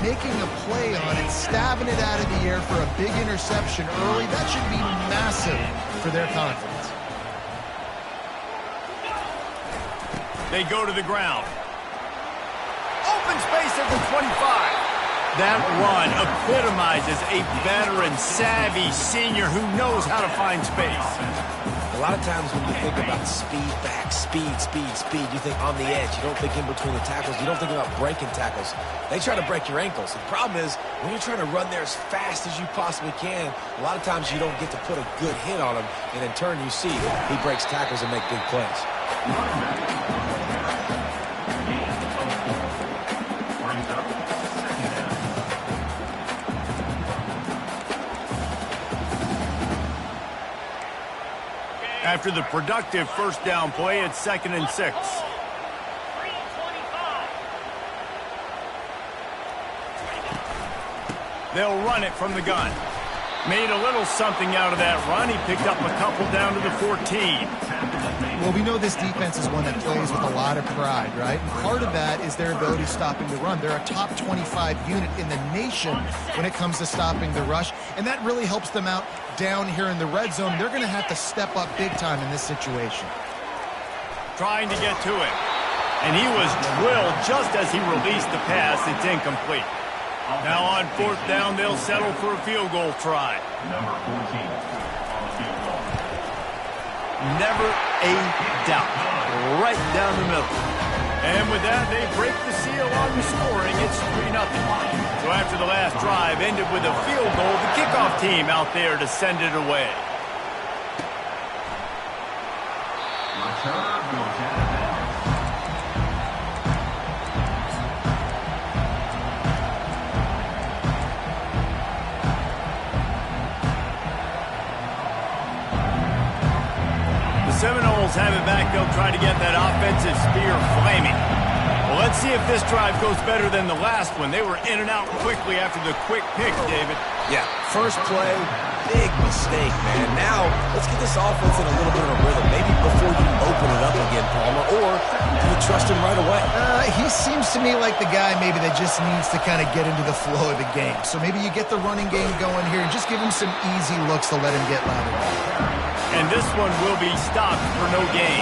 making a play on it, stabbing it out of the air for a big interception early. That should be massive for their confidence. They go to the ground. Open space at the 25. That run epitomizes a veteran, savvy senior who knows how to find space. A lot of times when you think about speed back, speed, you think on the edge. You don't think in between the tackles. You don't think about breaking tackles. They try to break your ankles. The problem is when you're trying to run there as fast as you possibly can, a lot of times you don't get to put a good hit on him, and in turn you see he breaks tackles and make big plays. After the productive first down play, it's 2nd and 6. They'll run it from the gun. Made a little something out of that run. He picked up a couple down to the 14. Well, we know this defense is one that plays with a lot of pride, right? And part of that is their ability stopping the run. They're a top 25 unit in the nation when it comes to stopping the rush, and that really helps them out down here in the red zone. They're going to have to step up big time in this situation. Trying to get to it. And he was drilled just as he released the pass. It's incomplete. Now on 4th down, they'll settle for a field goal try. Number 14 on the field goal. Never a doubt. Right down the middle. And with that, they break the seal on the scoring. It's 3-0. So after the last drive ended with a field goal, the kickoff team out there to send it away. Return will have it. Seminoles have it back. They'll try to get that offensive spear flaming. Well, let's see if this drive goes better than the last one. They were in and out quickly after the quick pick, David. Yeah, first play, big mistake, man. Now, let's get this offense in a little bit of a rhythm. Maybe before you open it up again, Palmer, or do you trust him right away? He seems to me like the guy maybe that just needs to kind of get into the flow of the game. So maybe you get the running game going here and just give him some easy looks to let him get louder. And this one will be stopped for no gain.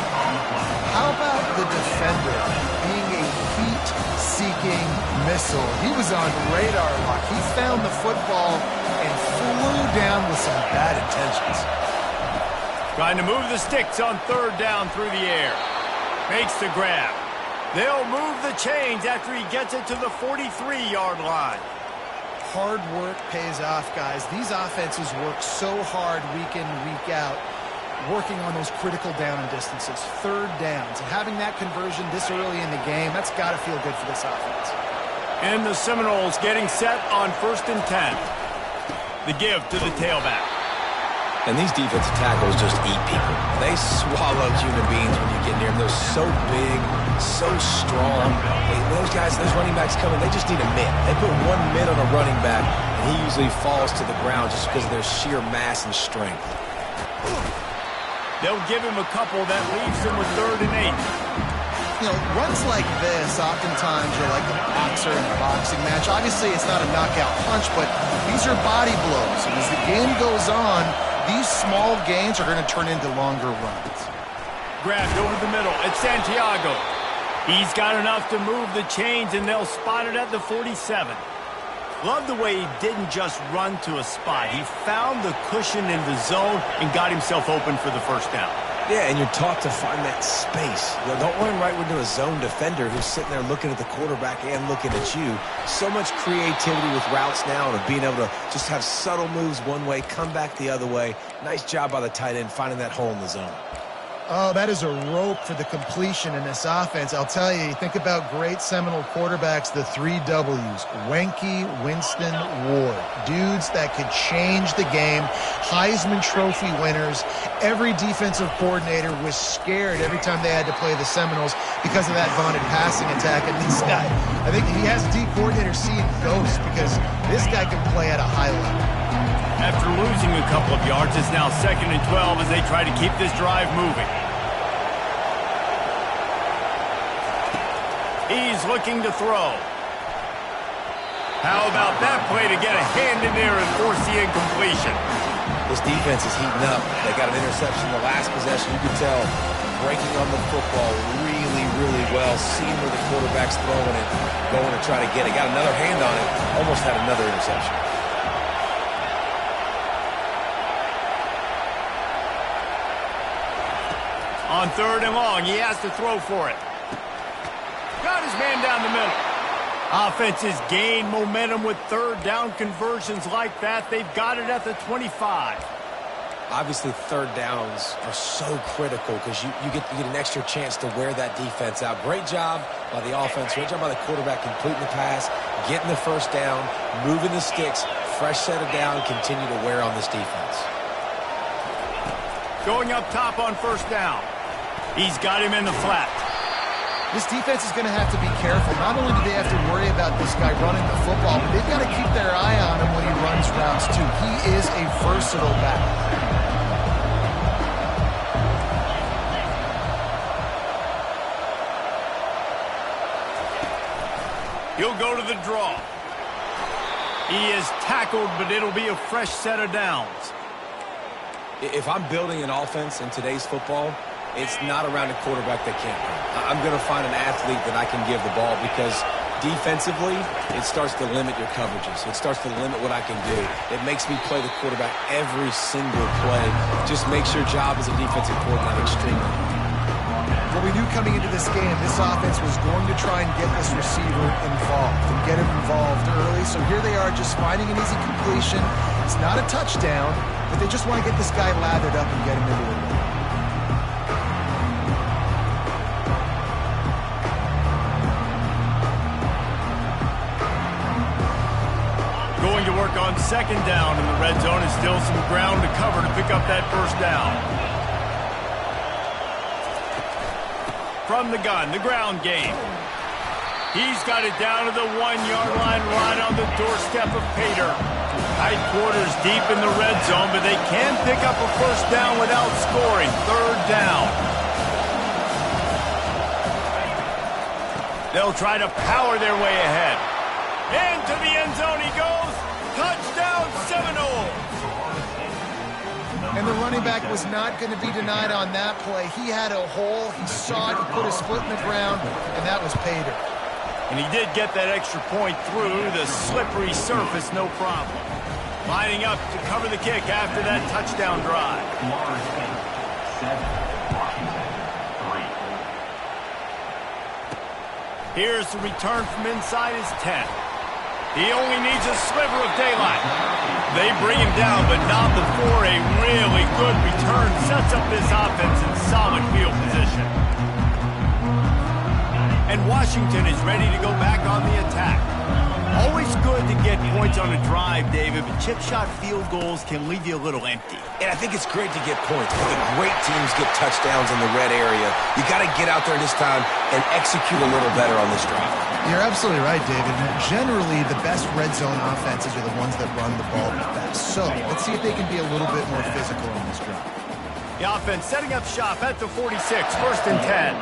How about the defender being a heat-seeking missile? He was on radar lock. He found the football and flew down with some bad intentions. Trying to move the sticks on 3rd down through the air. Makes the grab. They'll move the chains after he gets it to the 43-yard line. Hard work pays off, guys. These offenses work so hard week in, week out, working on those critical down and distances, 3rd downs. And having that conversion this early in the game, that's got to feel good for this offense. And the Seminoles getting set on 1st and 10. The give to the tailback. And these defensive tackles just eat people. They swallow human beings when you get near them. They're so big, so strong. Those guys, those running backs coming, they just need a mid. They put one mid on a running back, and he usually falls to the ground just because of their sheer mass and strength. They'll give him a couple that leaves him with 3rd and 8. You know, runs like this, oftentimes you're like a boxer in a boxing match. Obviously, it's not a knockout punch, but these are body blows. And as the game goes on, these small gains are going to turn into longer runs. Grabbed over the middle. It's Santiago. He's got enough to move the chains, and they'll spot it at the 47. Love the way he didn't just run to a spot. He found the cushion in the zone and got himself open for the 1st down. Yeah, and you're taught to find that space. You know, don't run right into a zone defender who's sitting there looking at the quarterback and looking at you. So much creativity with routes now and of being able to just have subtle moves one way, come back the other way. Nice job by the tight end finding that hole in the zone. Oh, that is a rope for the completion in this offense. I'll tell you, you think about great Seminole quarterbacks, the 3 W's, Wenke, Winston, Ward. Dudes that could change the game, Heisman Trophy winners. Every defensive coordinator was scared every time they had to play the Seminoles because of that vaunted passing attack. And this guy, I think he has D coordinator seeing ghosts because this guy can play at a high level. After losing a couple of yards, it's now 2nd and 12 as they try to keep this drive moving. He's looking to throw. How about that play to get a hand in there and force the incompletion? This defense is heating up. They got an interception the last possession. You can tell breaking on the football really, really well, seeing where the quarterback's throwing it, going to try to get it. Got another hand on it, almost had another interception. On 3rd and long, he has to throw for it. Got his man down the middle. Offenses gain momentum with 3rd down conversions like that. They've got it at the 25. Obviously, 3rd downs are so critical because you get an extra chance to wear that defense out. Great job by the offense. Great job by the quarterback completing the pass, getting the 1st down, moving the sticks, fresh set of down, continue to wear on this defense. Going up top on 1st down. He's got him in the flat. This defense is going to have to be careful. Not only do they have to worry about this guy running the football, but they've got to keep their eye on him when he runs routes too. He is a versatile back. He'll go to the draw. He is tackled, but it'll be a fresh set of downs. If I'm building an offense in today's football, it's not around a quarterback that can't run. I'm going to find an athlete that I can give the ball because defensively, it starts to limit your coverages. It starts to limit what I can do. It makes me play the quarterback every single play. Just makes your job as a defensive coordinator extremely. What we knew coming into this game, this offense was going to try and get this receiver involved and get him involved early. So here they are just finding an easy completion. It's not a touchdown, but they just want to get this guy lathered up and get him into a win. Going to work on 2nd down in the red zone, and still some ground to cover to pick up that 1st down. From the gun, the ground game. He's got it down to the 1-yard line, right on the doorstep of Pater. Tight quarters deep in the red zone, but they can pick up a 1st down without scoring. 3rd down. They'll try to power their way ahead. Into the end zone he goes. Touchdown, Seminoles. And the running back was not going to be denied on that play. He had a hole. He saw it. He put his foot in the ground, and that was Pater. And he did get that extra point through the slippery surface, no problem. Lining up to cover the kick after that touchdown drive. Florida State, 7, Washington, 3. Here's the return from inside his 10. He only needs a sliver of daylight. They bring him down, but not before a really good return sets up this offense in solid field position. And Washington is ready to go back on the attack. Always good to get points on a drive, David, but chip shot field goals can leave you a little empty. And I think it's great to get points, but the great teams get touchdowns in the red area. You got to get out there this time and execute a little better on this drive. You're absolutely right, David. Generally, the best red zone offenses are the ones that run the ball the best. So let's see if they can be a little bit more physical on this drive. The offense setting up shop at the 46, 1st and 10.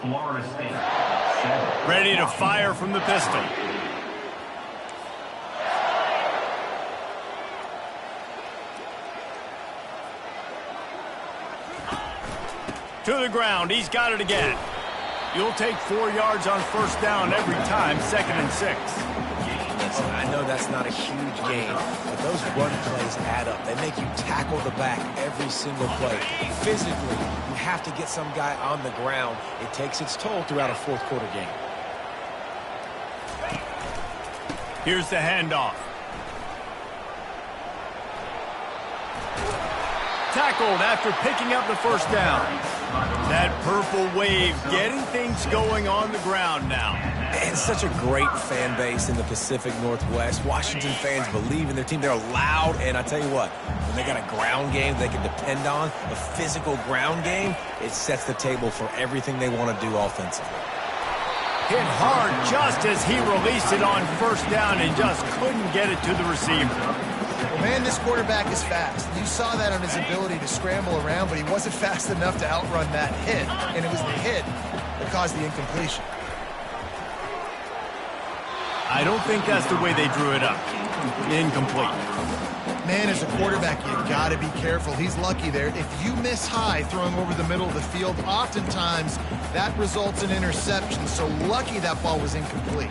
Florida State, 7. Ready to fire from the pistol. To the ground. He's got it again. You'll take 4 yards on 1st down every time, 2nd and 6. Listen, I know that's not a huge gain, but those run plays add up. They make you tackle the back every single play. Physically, you have to get some guy on the ground. It takes its toll throughout a 4th quarter game. Here's the handoff. Tackled after picking up the 1st down. That purple wave getting things going on the ground now. It's such a great fan base in the Pacific Northwest. Washington fans believe in their team. They're loud, and I tell you what, when they got a ground game they can depend on, a physical ground game, it sets the table for everything they want to do offensively. Hit hard just as he released it on 1st down and just couldn't get it to the receiver. Well, man, this quarterback is fast. You saw that on his ability to scramble around, but he wasn't fast enough to outrun that hit, and it was the hit that caused the incompletion. I don't think that's the way they drew it up. Incomplete. Man, as a quarterback, you got to be careful. He's lucky there. If you miss high throwing over the middle of the field, oftentimes that results in interception. So lucky that ball was incomplete.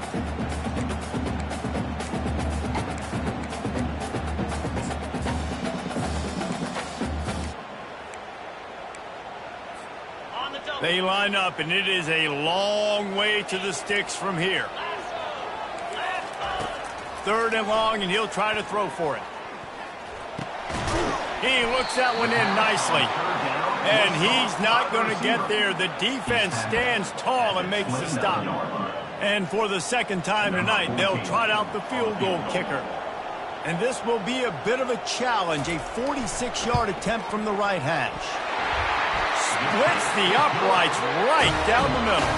They line up, and it is a long way to the sticks from here. 3rd and long, and he'll try to throw for it. He looks that one in nicely. And he's not going to get there. The defense stands tall and makes the stop. And for the 2nd time tonight, they'll trot out the field goal kicker. And this will be a bit of a challenge, a 46-yard attempt from the right hash. Splits the uprights right down the middle.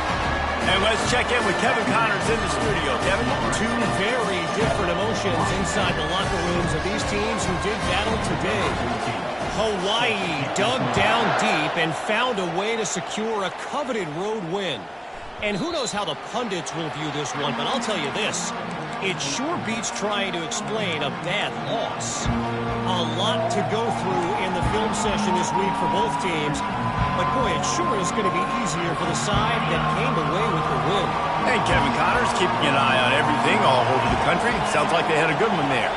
And let's check in with Kevin Connors in the studio. Kevin? Two very different emotions inside the locker rooms of these teams who did battle today. Hawaii dug down deep and found a way to secure a coveted road win. And who knows how the pundits will view this one, but I'll tell you this. It sure beats trying to explain a bad loss. A lot to go through in the film session this week for both teams. But boy, it sure is going to be easier for the side that came away with the win. And Kevin Connors keeping an eye on everything all over the country. Sounds like they had a good one there.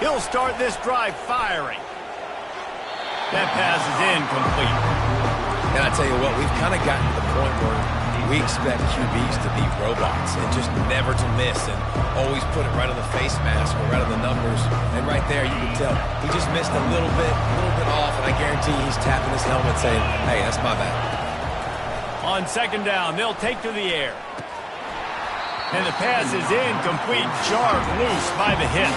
He'll start this drive firing. That pass is incomplete. And I tell you what, we've kind of gotten to the point where we expect QBs to be robots and just never to miss and always put it right on the face mask or right on the numbers. And right there, you can tell he just missed a little bit off, and I guarantee he's tapping his helmet saying, hey, that's my bad. On 2nd down, they'll take to the air. And the pass is incomplete, jarred loose by the hit.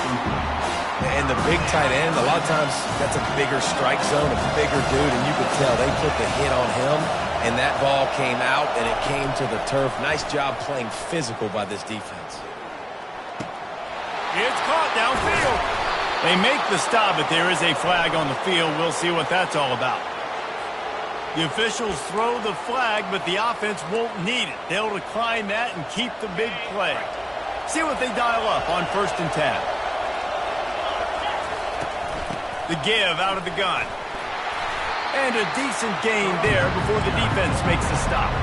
And the big tight end, a lot of times that's a bigger strike zone, a bigger dude, and you could tell they put the hit on him, and that ball came out, and it came to the turf. Nice job playing physical by this defense. It's caught downfield. They make the stop, but there is a flag on the field. We'll see what that's all about. The officials throw the flag, but the offense won't need it. They'll decline that and keep the big play. See what they dial up on 1st and 10. The give out of the gun. And a decent gain there before the defense makes the stop.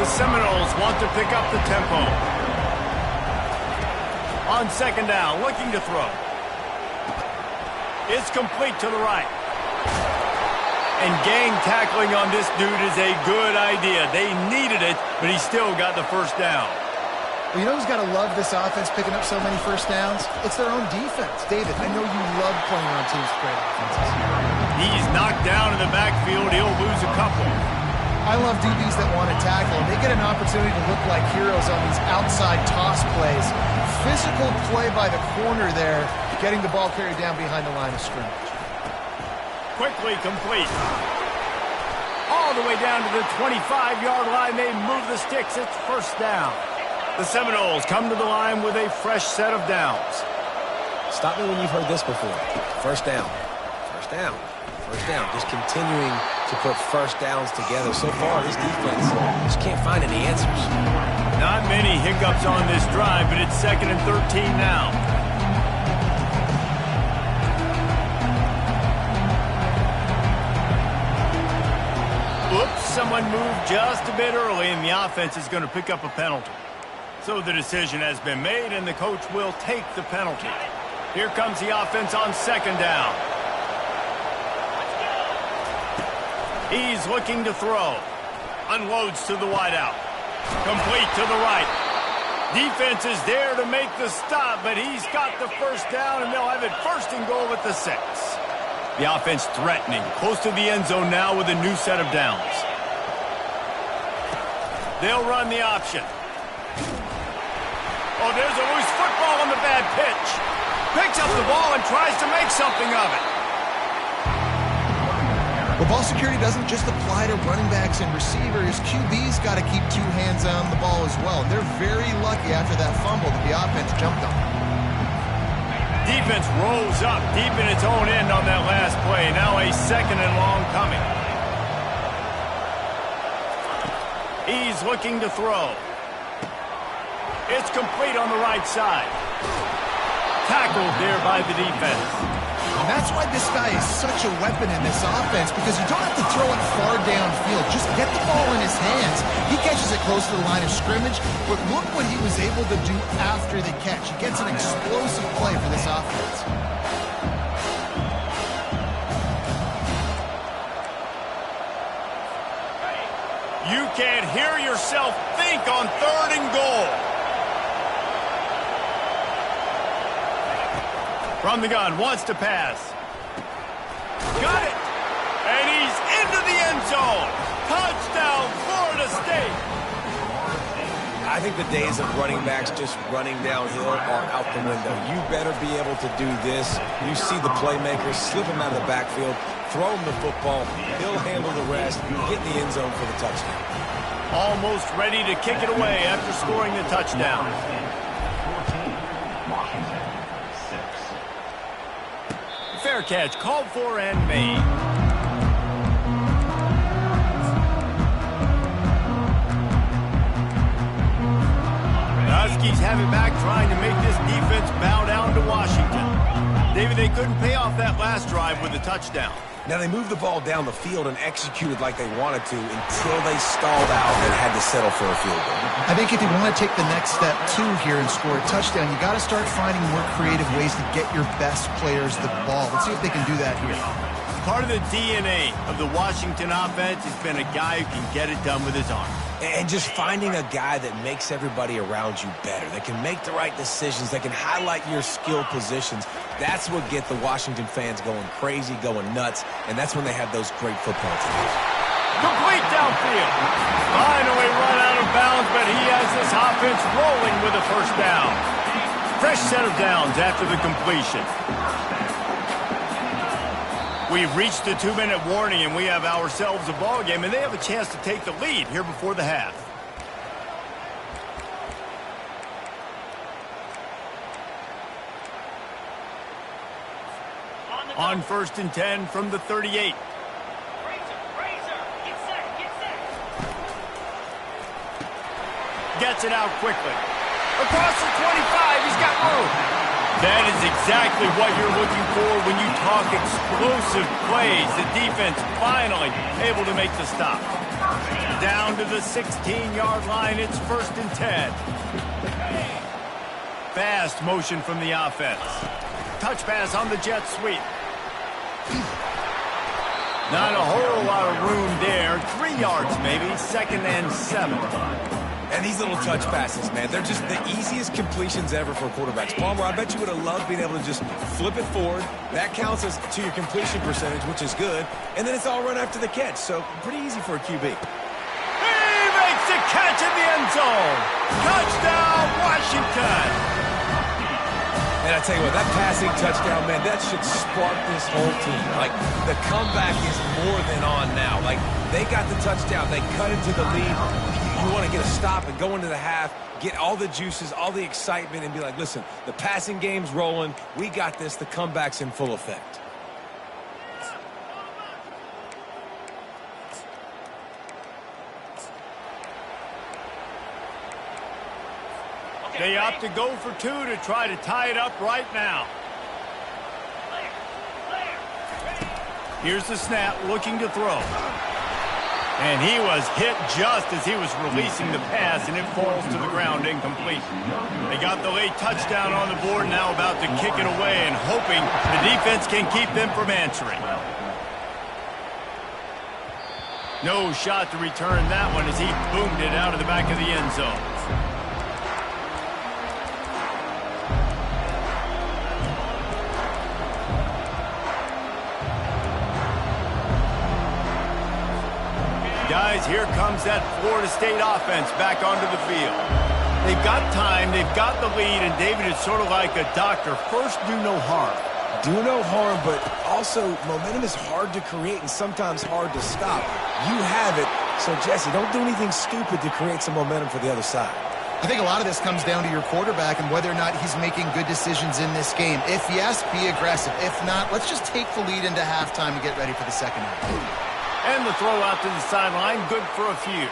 The Seminoles want to pick up the tempo. On 2nd down, looking to throw. It's complete to the right. And gang tackling on this dude is a good idea. They needed it, but he still got the 1st down. Well, you know who's got to love this offense picking up so many 1st downs? It's their own defense. David, I know you love playing on teams with great offenses. He's knocked down in the backfield. He'll lose a couple. I love DBs that want to tackle, and they get an opportunity to look like heroes on these outside toss plays. Physical play by the corner there, getting the ball carried down behind the line of scrimmage. Quickly complete. All the way down to the 25-yard line. They move the sticks. It's 1st down. The Seminoles come to the line with a fresh set of downs. Stop me when you've heard this before. 1st down. 1st down. 1st down. Just continuing to put 1st downs together. So far, this defense just can't find any answers. Not many hiccups on this drive, but it's 2nd and 13 now. Oops, someone moved just a bit early, and the offense is going to pick up a penalty. So the decision has been made, and the coach will take the penalty. Here comes the offense on 2nd down. He's looking to throw. Unloads to the wideout. Complete to the right. Defense is there to make the stop, but he's got the 1st down, and they'll have it 1st and goal at the 6. The offense threatening, close to the end zone now with a new set of downs. They'll run the option. Oh, there's a loose football on the bad pitch. Picks up the ball and tries to make something of it. Well, ball security doesn't just apply to running backs and receivers. QB's got to keep 2 hands on the ball as well. And they're very lucky after that fumble that the offense jumped on. Defense rolls up deep in its own end on that last play. Now a 2nd and long coming. He's looking to throw. It's complete on the right side. Tackled there by the defense. And that's why this guy is such a weapon in this offense, because you don't have to throw it far downfield. Just get the ball in his hands. He catches it close to the line of scrimmage, but look what he was able to do after the catch. He gets an explosive play for this offense. You can't hear yourself think on 3rd and goal. From the gun, wants to pass. Got it! And he's into the end zone. Touchdown, Florida State. I think the days of running backs just running downhill are out the window. You better be able to do this. You see the playmakers, slip him out of the backfield, throw him the football, he'll handle the rest, get in the end zone for the touchdown. Almost ready to kick it away after scoring the touchdown. 14, Washington, 6. Fair catch, called for and made. Huskies have it back, trying to make this defense bow down to Washington. David, they couldn't pay off that last drive with a touchdown. Now, they moved the ball down the field and executed like they wanted to until they stalled out and had to settle for a field goal. I think if you want to take the next step, too, here and score a touchdown, you got to start finding more creative ways to get your best players the ball. Let's see if they can do that here. Part of the DNA of the Washington offense has been a guy who can get it done with his arm. And just finding a guy that makes everybody around you better, that can make the right decisions, that can highlight your skill positions. That's what gets the Washington fans going crazy, going nuts, and that's when they have those great football teams. Complete downfield. Finally run out of bounds, but he has this offense rolling with a first down. Fresh set of downs after the completion. We've reached the 2-minute warning, and we have ourselves a ball game, and they have a chance to take the lead here before the half. On 1st and 10 from the 38. Gets it out quickly. Across the 25, he's got room. That is exactly what you're looking for when you talk explosive plays. The defense finally able to make the stop. Down to the 16-yard line, it's 1st and 10. Fast motion from the offense. Touch pass on the jet sweep. Not a whole lot of room there. 3 yards maybe, 2nd and 7. And these little touch passes, man, they're just the easiest completions ever for quarterbacks. Palmer, I bet you would have loved being able to just flip it forward. That counts as to your completion percentage, which is good. And then it's all run after the catch, so pretty easy for a QB. He makes the catch in the end zone. Touchdown, Washington. And I tell you what, that passing touchdown, man, that should spark this whole team. Like, the comeback is more than on now. Like, they got the touchdown. They cut into the lead. You want to get a stop and go into the half, get all the juices, all the excitement, and be like, listen, the passing game's rolling. We got this. The comeback's in full effect. They opt to go for 2 to try to tie it up right now. Here's the snap, looking to throw. And he was hit just as he was releasing the pass, and it falls to the ground incomplete. They got the late touchdown on the board, now about to kick it away and hoping the defense can keep them from answering. No shot to return that one as he boomed it out of the back of the end zone. Guys, here comes that Florida State offense back onto the field. They've got time, they've got the lead, and David is sort of like a doctor. First, do no harm. Do no harm, but also momentum is hard to create and sometimes hard to stop. You have it, so Jesse, don't do anything stupid to create some momentum for the other side. I think a lot of this comes down to your quarterback and whether or not he's making good decisions in this game. If yes, be aggressive. If not, let's just take the lead into halftime and get ready for the second half. And the throw out to the sideline, good for a few.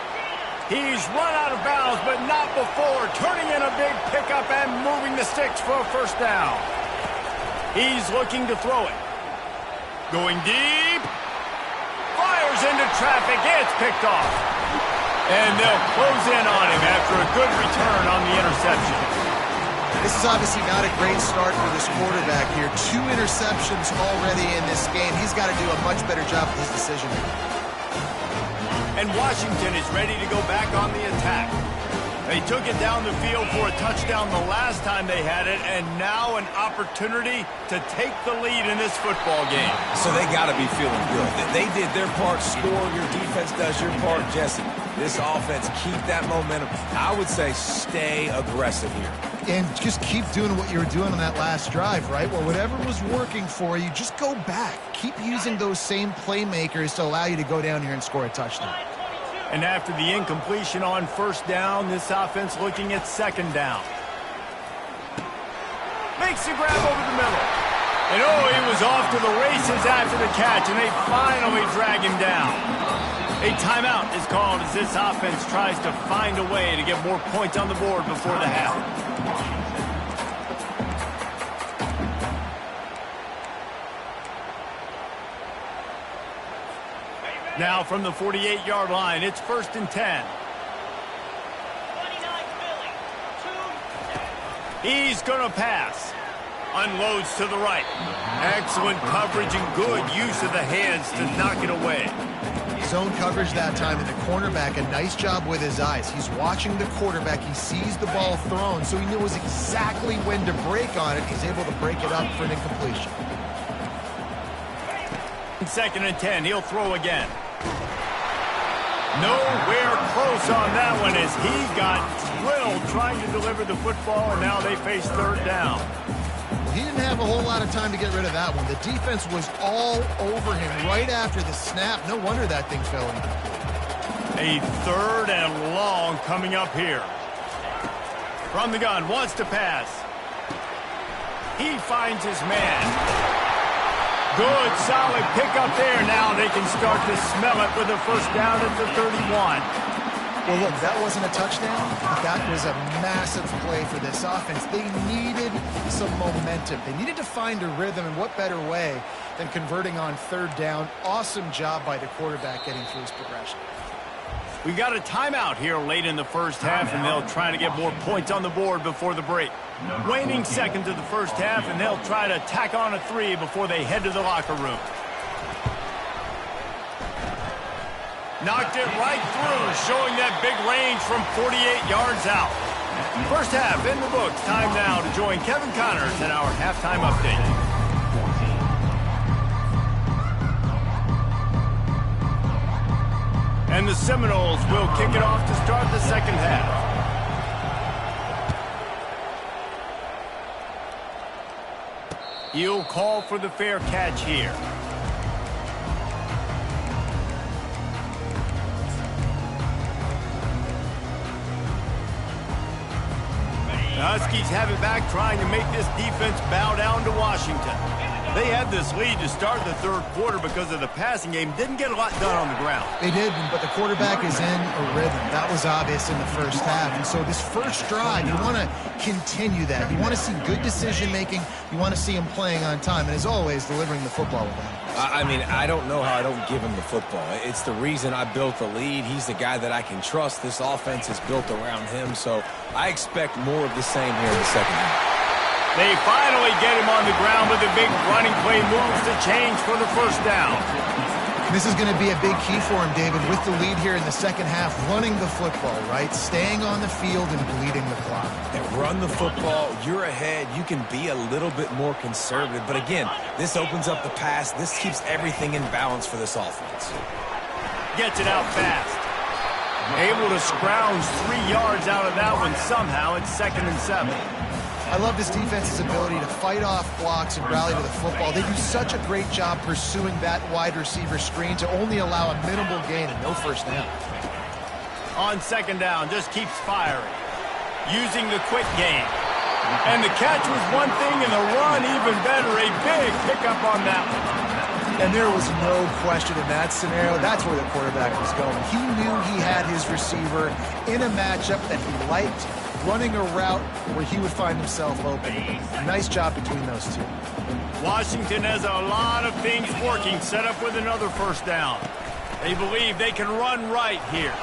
He's run out of bounds, but not before turning in a big pickup and moving the sticks for a first down. He's looking to throw it. Going deep. Fires into traffic. It's picked off. And they'll close in on him after a good return on the interception. This is obviously not a great start for this quarterback here. 2 interceptions already in this game. He's got to do a much better job with his decision-making. And Washington is ready to go back on the attack. They took it down the field for a touchdown the last time they had it, and now an opportunity to take the lead in this football game. So they got to be feeling good. They did their part, score. Your defense does your part, Jesse. This offense, keep that momentum. I would say stay aggressive here. And just keep doing what you were doing on that last drive, right? Well, whatever was working for you, just go back. Keep using those same playmakers to allow you to go down here and score a touchdown. And after the incompletion on first down, this offense looking at second down. Makes the grab over the middle. And oh, he was off to the races after the catch, and they finally drag him down. A timeout is called as this offense tries to find a way to get more points on the board before the half. Now from the 48-yard line, it's 1st and 10. He's going to pass. Unloads to the right. Excellent coverage and good use of the hands to knock it away. Zone coverage that time, and the cornerback, a nice job with his eyes. He's watching the quarterback. He sees the ball thrown, so he knows exactly when to break on it. He's able to break it up for an incompletion. 2nd and 10, he'll throw again. Nowhere close on that one as he got drilled trying to deliver the football, and now they face 3rd down. Well, he didn't have a whole lot of time to get rid of that one. The defense was all over him right after the snap. No wonder that thing fell incomplete. A 3rd and long coming up here. From the gun, wants to pass. He finds his man. Good, solid pickup there. Now they can start to smell it with a first down at the 31. Well, look, that wasn't a touchdown, but that was a massive play for this offense. They needed some momentum. They needed to find a rhythm, and what better way than converting on 3rd down. Awesome job by the quarterback getting through his progression. We got a timeout here late in the first half, and they'll try to get more points on the board before the break. Waning seconds of the first half, and they'll try to tack on a 3 before they head to the locker room. Knocked it right through, showing that big range from 48 yards out. First half in the books. Time now to join Kevin Connors in our halftime update. And the Seminoles will kick it off to start the second half. He'll call for the fair catch here. The Huskies have it back, trying to make this defense bow down to Washington. They had this lead to start the 3rd quarter because of the passing game. Didn't get a lot done on the ground. They did, but the quarterback is in a rhythm. That was obvious in the first half. And so this first drive, you want to continue that. You want to see good decision-making. You want to see him playing on time. And as always, delivering the football with him. I mean, I don't know how I don't give him the football. It's the reason I built the lead. He's the guy that I can trust. This offense is built around him. So I expect more of the same here in the second half. They finally get him on the ground with a big running play, moves the change for the first down. This is going to be a big key for him, David, with the lead here in the second half, running the football, right? Staying on the field and bleeding the clock. And run the football, you're ahead. You can be a little bit more conservative. But again, this opens up the pass. This keeps everything in balance for this offense. Gets it out fast. Able to scrounge 3 yards out of that one somehow. It's 2nd and 7. I love this defense's ability to fight off blocks and rally to the football. They do such a great job pursuing that wide receiver screen to only allow a minimal gain and no first down. On 2nd down, just keeps firing. Using the quick game. And the catch was one thing and the run even better. A big pickup on that one. And there was no question in that scenario. That's where the quarterback was going. He knew he had his receiver in a matchup that he liked, running a route where he would find himself open. Nice job between those two. Washington has a lot of things working, set up with another first down. They believe they can run right here.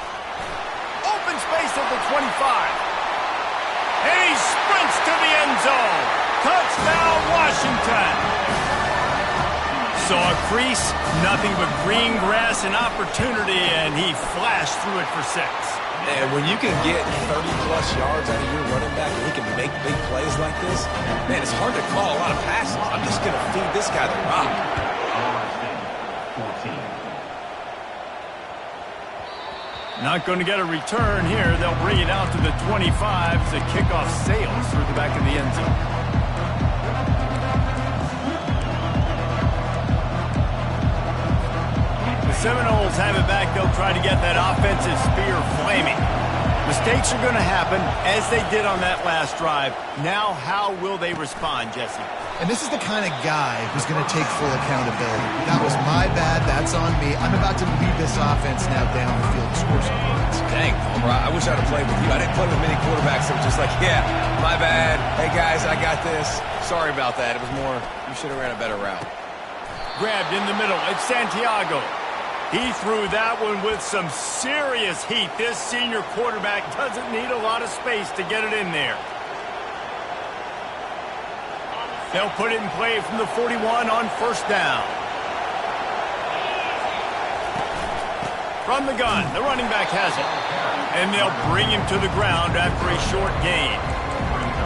Open space at the 25. And he sprints to the end zone. Touchdown, Washington. Saw a crease, nothing but green grass and opportunity, and he flashed through it for 6. And when you can get 30-plus yards out of your running back and he can make big plays like this, man, it's hard to call a lot of passes. I'm just going to feed this guy the rock. 14. Not going to get a return here. They'll bring it out to the 25 as the kickoff sails through the back of the end zone. Seminoles have it back. They'll try to get that offensive spear flaming. Mistakes are going to happen, as they did on that last drive. Now, how will they respond, Jesse? And this is the kind of guy who's going to take full accountability. That was my bad. That's on me. I'm about to lead this offense now down the field to score some points. Dang, Palmer, I wish I'd have played with you. I didn't play with many quarterbacks that were just like, yeah, my bad. Hey, guys, I got this. Sorry about that. It was more, you should have ran a better route. Grabbed in the middle. It's Santiago. He threw that one with some serious heat. This senior quarterback doesn't need a lot of space to get it in there. They'll put it in play from the 41 on first down. From the gun, the running back has it. And they'll bring him to the ground after a short gain.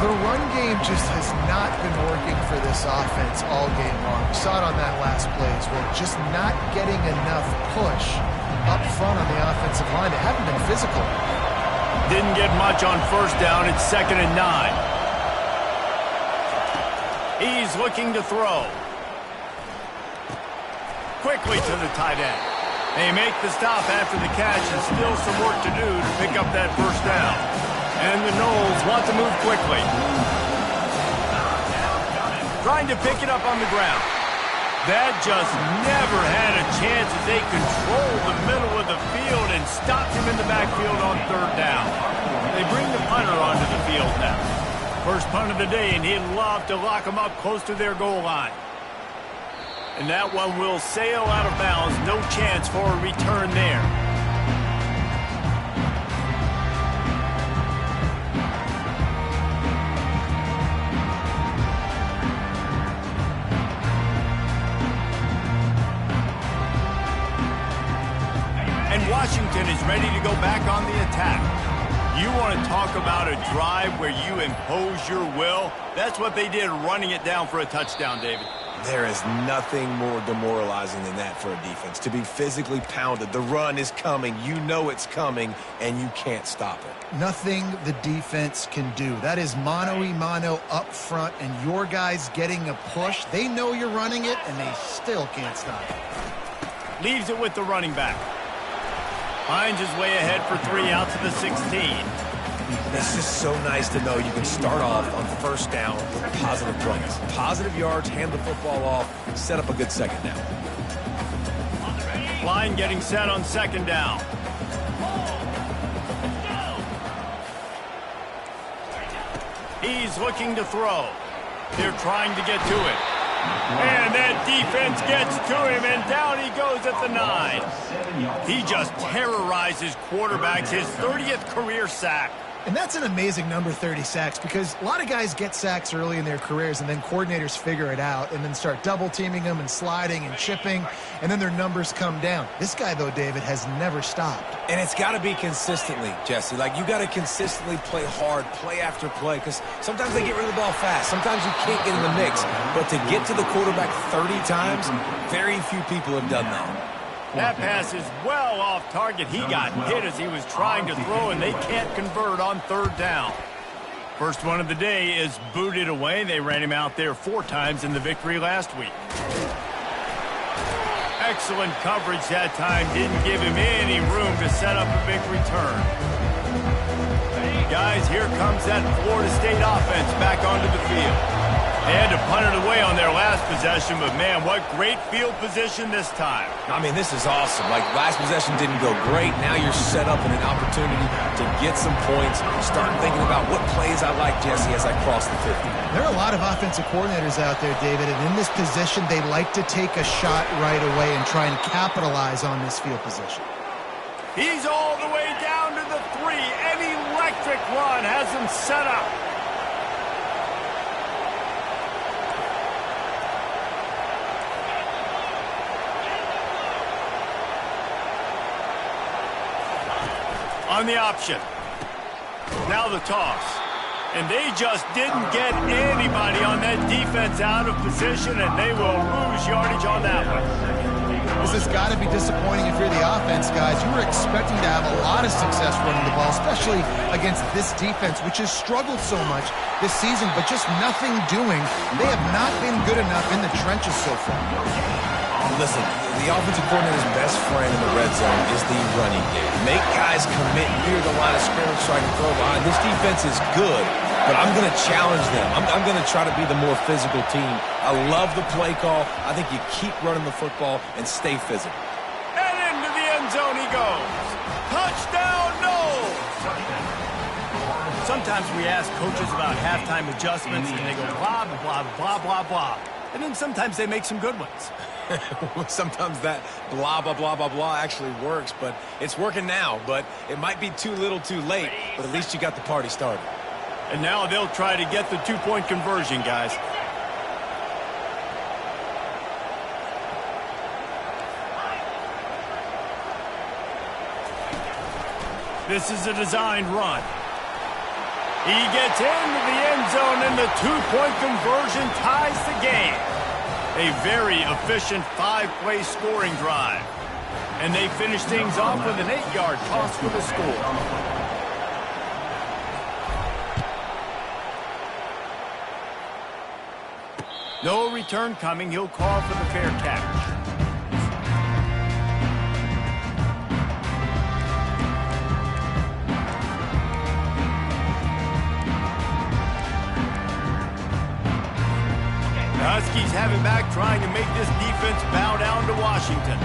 The run game just has not been working for this offense all game long. We saw it on that last play as well. Just not getting enough push up front on the offensive line. They haven't been physical. Didn't get much on first down. It's 2nd and 9. He's looking to throw. Quickly to the tight end. They make the stop after the catch, and still some work to do to pick up that first down. And the Noles want to move quickly. Trying to pick it up on the ground. That just never had a chance as they controlled the middle of the field and stopped him in the backfield on 3rd down. They bring the punter onto the field now. First punt of the day, and he'd love to lock them up close to their goal line. And that one will sail out of bounds. No chance for a return there. Washington is ready to go back on the attack. You want to talk about a drive where you impose your will? That's what they did, running it down for a touchdown, David. There is nothing more demoralizing than that for a defense. To be physically pounded. The run is coming. You know it's coming, and you can't stop it. Nothing the defense can do. That is mano-a-mano up front, and your guys getting a push. They know you're running it, and they still can't stop it. Leaves it with the running back. Finds his way ahead for 3 out to the 16. It's just so nice to know you can start off on first down with positive plays. Positive yards, hand the football off, set up a good second down. Line getting set on 2nd down. He's looking to throw. They're trying to get to it. And that defense gets to him, and down he goes at the 9. He just terrorizes quarterbacks, his 30th career sack. And that's an amazing number, 30 sacks, because a lot of guys get sacks early in their careers, and then coordinators figure it out and then start double-teaming them and sliding and chipping, and then their numbers come down. This guy, though, David, has never stopped. And it's got to be consistently, Jesse. Like, you got to consistently play hard, play after play, because sometimes they get rid of the ball fast. Sometimes you can't get in the mix. But to get to the quarterback 30 times, very few people have done that. That pass is well off target. He got hit as he was trying to throw, and they can't convert on 3rd down. First one of the day is booted away. They ran him out there 4 times in the victory last week. Excellent coverage that time. Didn't give him any room to set up a big return. Guys, here comes that Florida State offense back onto the field. They had to punt it away on their last possession, but man, what great field position this time. I mean, this is awesome. Like, last possession didn't go great. Now you're set up in an opportunity to get some points. Start thinking about what plays I like, Jesse, as I cross the 50. There are a lot of offensive coordinators out there, David, and in this position, they like to take a shot right away and try and capitalize on this field position. He's all the way down to the 3. An electric run has him set up. On the option. Now the toss. And they just didn't get anybody on that defense out of position, and they will lose yardage on that one. This has got to be disappointing if you're the offense, guys. You were expecting to have a lot of success running the ball, especially against this defense, which has struggled so much this season, but just nothing doing. They have not been good enough in the trenches so far. Listen, the offensive coordinator's best friend in the red zone is the running game. Make guys commit near the line of scrimmage so I can throw behind. This defense is good, but I'm going to challenge them. I'm going to try to be the more physical team. I love the play call. I think you keep running the football and stay physical. And into the end zone he goes. Touchdown, Knowles! Sometimes we ask coaches about halftime adjustments, and they go blah, blah, blah, blah, blah. And then sometimes they make some good ones. Sometimes that blah, blah, blah, blah, blah actually works, but it's working now. But it might be too little too late, but at least you got the party started. And now they'll try to get the two-point conversion, guys. This is a designed run. He gets into the end zone, and the two-point conversion ties the game. A very efficient 5-play scoring drive. And they finish things off with an 8-yard toss for the score. No return coming. He'll call for the fair catch. The Huskies have it back, trying to make this defense bow down to Washington.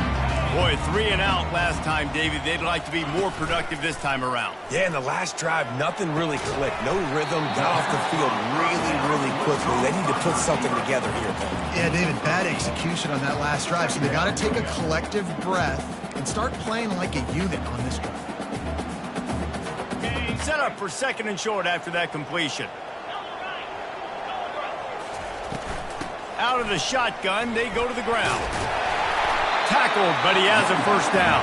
Boy, 3 and out last time, David. They'd like to be more productive this time around. Yeah, in the last drive, nothing really clicked. No rhythm, got off the field really, really quickly. They need to put something together here. Yeah, David, bad execution on that last drive. So they got to take a collective breath and start playing like a unit on this drive. Set up for 2nd and short after that completion. Out of the shotgun, they go to the ground. Tackled, but he has a first down.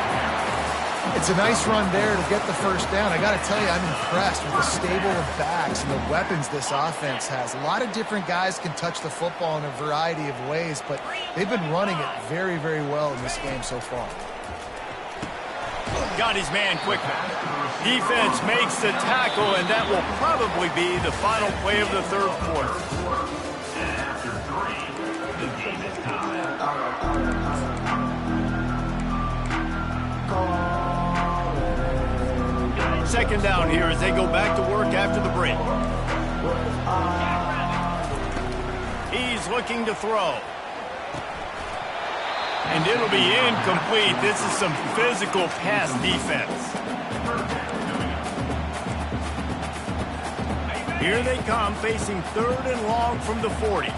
It's a nice run there to get the first down. I got to tell you, I'm impressed with the stable of backs and the weapons this offense has. A lot of different guys can touch the football in a variety of ways, but they've been running it very, very well in this game so far. Got his man quickly. Defense makes the tackle, and that will probably be the final play of the third quarter. Second down here as they go back to work after the break. He's looking to throw. And it'll be incomplete. This is some physical pass defense. Here they come, facing 3rd and long from the 40.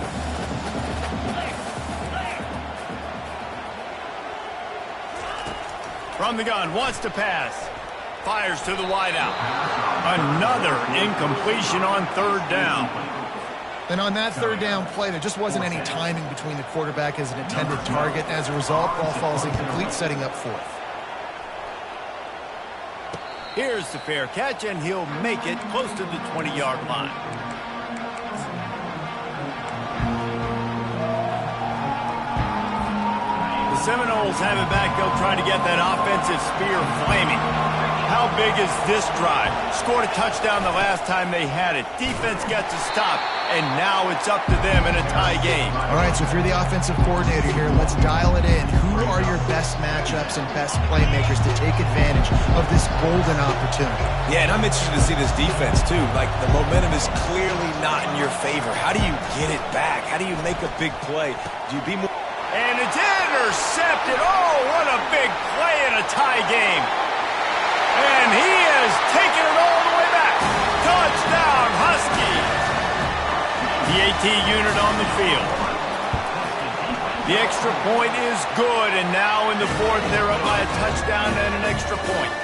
From the gun, wants to pass. Fires to the wideout. Another incompletion on 3rd down. And on that 3rd down play, there just wasn't any timing between the quarterback as an intended target. As a result, ball falls incomplete, setting up 4th. Here's the fair catch, and he'll make it close to the 20-yard line. The Seminoles have it back. They'll try to get that offensive spear flaming. How big is this drive? Scored a touchdown the last time they had it. Defense gets a stop, and now it's up to them in a tie game. All right, so if you're the offensive coordinator here, let's dial it in. Who are your best matchups and best playmakers to take advantage of this golden opportunity? Yeah, and I'm interested to see this defense, too. Like, the momentum is clearly not in your favor. How do you get it back? How do you make a big play? Do you be more... And it's intercepted. Oh, what a big play in a tie game. And he has taken it all the way back. Touchdown, Huskies. The AT unit on the field. The extra point is good, and now in the fourth, they're up by a touchdown and an extra point.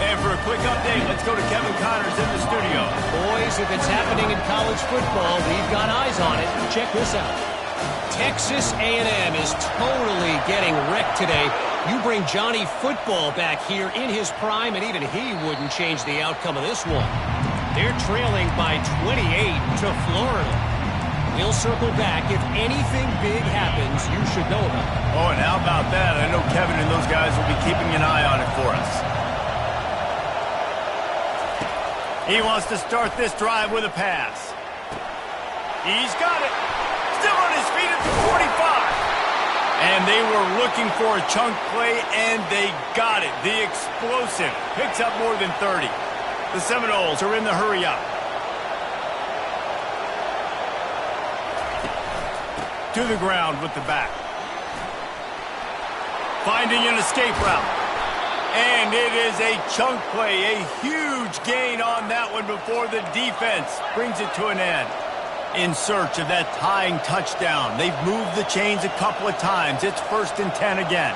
And for a quick update, let's go to Kevin Connors in the studio. Boys, if it's happening in college football, we've got eyes on it. Check this out. Texas A&M is totally getting wrecked today. You bring Johnny Football back here in his prime, and even he wouldn't change the outcome of this one. They're trailing by 28 to Florida. We'll circle back. If anything big happens, you should know about it. Oh, and how about that? I know Kevin and those guys will be keeping an eye on it for us. He wants to start this drive with a pass. He's got it. Still on his feet at the 45. And they were looking for a chunk play, and they got it. The explosive picks up more than 30. The Seminoles are in the hurry-up. To the ground with the back. Finding an escape route. And it is a chunk play, a huge gain on that one before the defense brings it to an end. In search of that tying touchdown. They've moved the chains a couple of times. It's 1st and 10 again.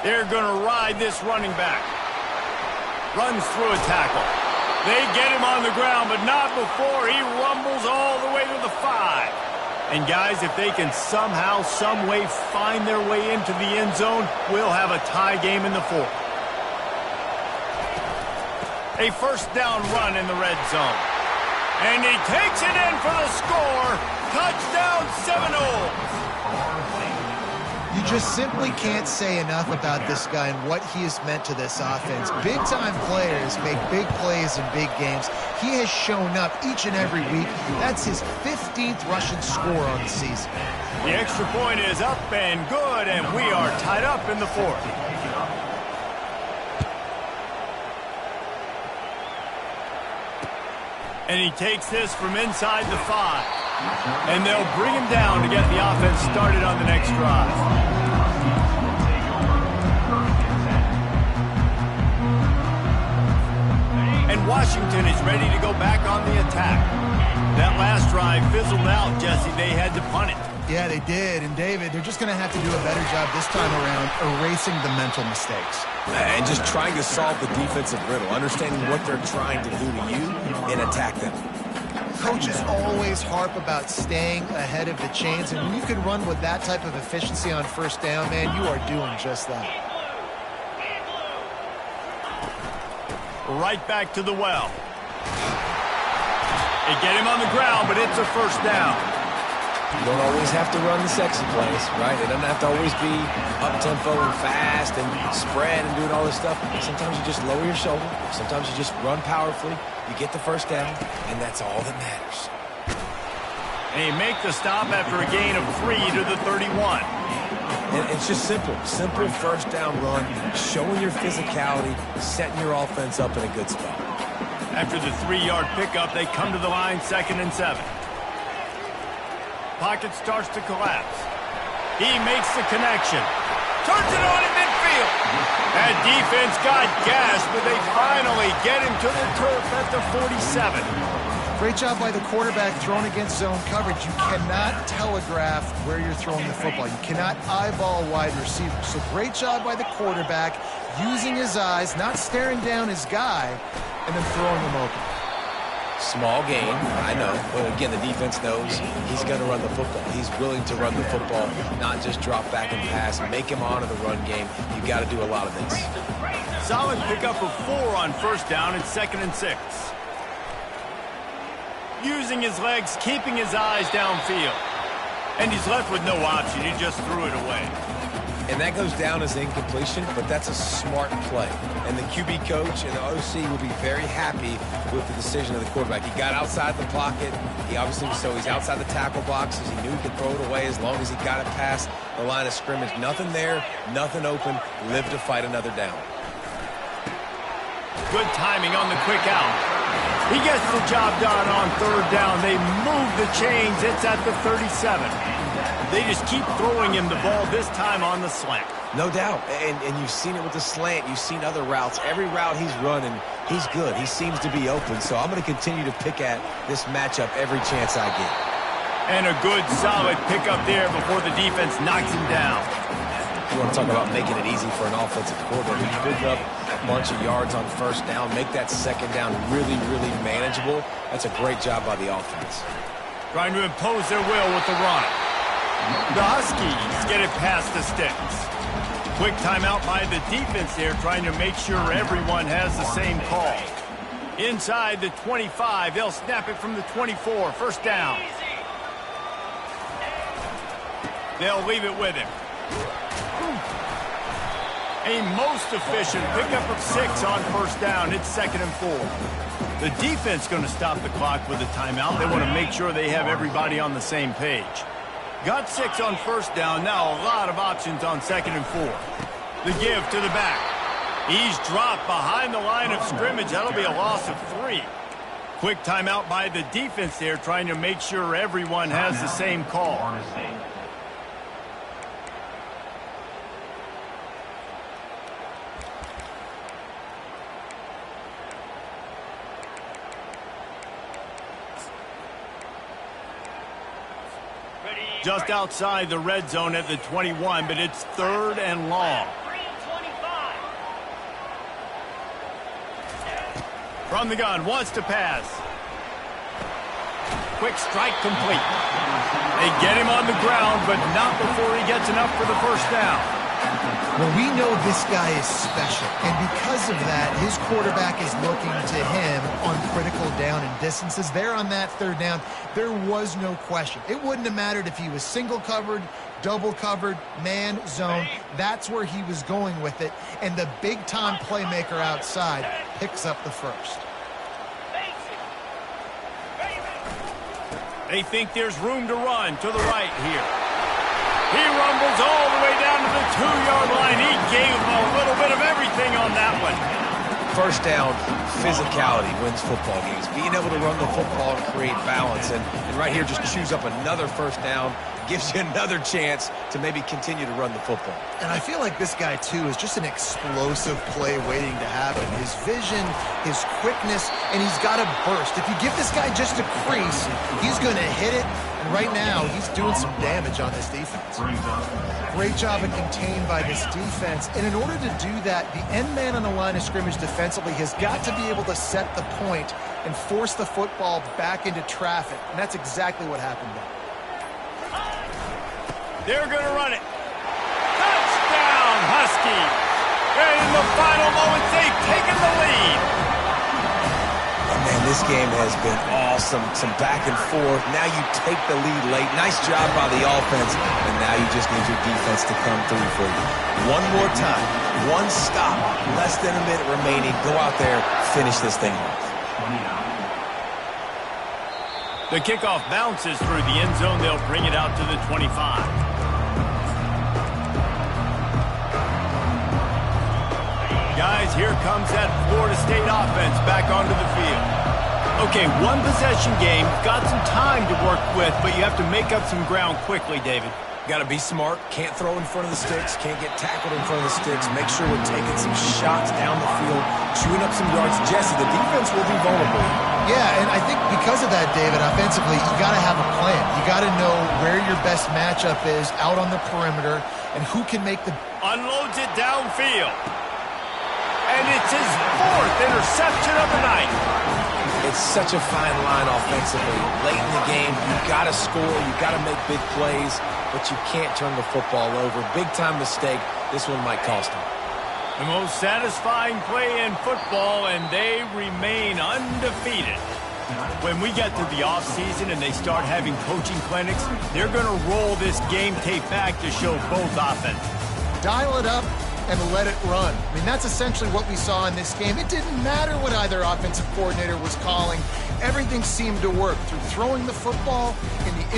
They're going to ride this running back. Runs through a tackle. They get him on the ground, but not before he rumbles all the way to the 5. And guys, if they can somehow, some way find their way into the end zone, we'll have a tie game in the 4th. A first down run in the red zone. And he takes it in for the score. Touchdown, Seminoles. You just simply can't say enough about this guy and what he has meant to this offense. Big-time players make big plays in big games. He has shown up each and every week. That's his 15th rushing score on the season. The extra point is up and good, and we are tied up in the 4th. And he takes this from inside the 5. And they'll bring him down to get the offense started on the next drive. And Washington is ready to go back on the attack. That last drive fizzled out, Jesse. They had to punt it. Yeah, they did. And, David, they're just going to have to do a better job this time around erasing the mental mistakes. And just trying to solve the defensive riddle, understanding what they're trying to do to you and attack them. Coaches always harp about staying ahead of the chains, and when you can run with that type of efficiency on first down, man, you are doing just that. Right back to the well. They get him on the ground, but it's a first down. You don't always have to run the sexy plays, right? It doesn't have to always be up-tempo and fast and spread and doing all this stuff. Sometimes you just lower your shoulder. Sometimes you just run powerfully. You get the first down, and that's all that matters. And he make the stop after a gain of 3 to the 31. And it's just simple. Simple first down run, showing your physicality, setting your offense up in a good spot. After the 3-yard pickup, they come to the line 2nd and 7. Pocket starts to collapse. He makes the connection. Turns it on in midfield. That defense got gas, but they finally get him to the turf at the 47. Great job by the quarterback throwing against zone coverage. You cannot telegraph where you're throwing the football. You cannot eyeball wide receivers. So great job by the quarterback using his eyes, not staring down his guy, and then throwing him open. Small game, I know, but again, the defense knows he's going to run the football. He's willing to run the football, not just drop back and pass, make him honor the run game. You got to do a lot of this. Solid pickup of 4 on first down and 2nd and 6. Using his legs, keeping his eyes downfield. And he's left with no option. He just threw it away. And that goes down as incompletion, but that's a smart play. And the QB coach and the OC will be very happy with the decision of the quarterback. He got outside the pocket. He obviously, so he's outside the tackle boxes. He knew he could throw it away as long as he got it past the line of scrimmage. Nothing there, nothing open. Live to fight another down. Good timing on the quick out. He gets the job done on third down. They move the chains. It's at the 37. They just keep throwing him the ball, this time on the slant. No doubt. And you've seen it with the slant. You've seen other routes. Every route he's running, he's good. He seems to be open. So I'm going to continue to pick at this matchup every chance I get. And a good, solid pickup there before the defense knocks him down. You want to talk about making it easy for an offensive quarterback. You pick up a bunch of yards on first down, make that second down really, really manageable. That's a great job by the offense. Trying to impose their will with the run. The Huskies get it past the sticks. Quick timeout by the defense there, trying to make sure everyone has the same call. Inside the 25, they'll snap it from the 24. First down. They'll leave it with him. A most efficient pickup of 6 on first down. It's 2nd and 4. The defense going to stop the clock with a timeout. They want to make sure they have everybody on the same page. Got 6 on first down. Now a lot of options on 2nd and 4. The give to the back. He's dropped behind the line of scrimmage. That'll be a loss of 3. Quick timeout by the defense there, trying to make sure everyone has the same call. Just outside the red zone at the 21, but it's 3rd and long. From the gun, wants to pass. Quick strike complete. They get him on the ground, but not before he gets enough for the first down. Well, we know this guy is special, and because of that, his quarterback is looking to him on critical down and distances. There on that 3rd down, there was no question. It wouldn't have mattered if he was single covered, double covered, man, zone. That's where he was going with it, and the big-time playmaker outside picks up the first. They think there's room to run to the right here. He rumbles all the way down to the 2-yard line. He gave him a little bit of everything on that one. First down, physicality wins football games. Being able to run the football and create balance. And right here, just choose up another first down. Gives you another chance to maybe continue to run the football. And I feel like this guy, too, is just an explosive play waiting to happen. His vision, his quickness, and he's got a burst. If you give this guy just a crease, he's going to hit it. And right now, he's doing some damage on this defense. Great job of contained by this defense. And in order to do that, the end man on the line of scrimmage defensively has got to be able to set the point and force the football back into traffic. And that's exactly what happened there. They're going to run it. Touchdown, Huskies. And in the final moments, they've taken the lead. And man, this game has been awesome. Some back and forth. Now you take the lead late. Nice job by the offense. And now you just need your defense to come through for you. One more time. One stop. Less than a minute remaining. Go out there. Finish this thing off. The kickoff bounces through the end zone. They'll bring it out to the 25. Guys, here comes that Florida State offense back onto the field. Okay, one possession game. Got some time to work with, but you have to make up some ground quickly, David. Got to be smart. Can't throw in front of the sticks. Can't get tackled in front of the sticks. Make sure we're taking some shots down the field, chewing up some yards. Jesse, the defense will be vulnerable. Yeah, and I think because of that, David, offensively, you got to have a plan. You got to know where your best matchup is out on the perimeter and who can make the... Unloads it downfield. And it's his 4th interception of the night. It's such a fine line offensively. Late in the game, you've got to score. You've got to make big plays, but you can't turn the football over. Big-time mistake. This one might cost him. The most satisfying play in football, and they remain undefeated. When we get to the offseason and they start having coaching clinics, they're going to roll this game tape back to show both offenses. dial it up and let it run. I mean, that's essentially what we saw in this game. It didn't matter what either offensive coordinator was calling. Everything seemed to work through throwing the football in the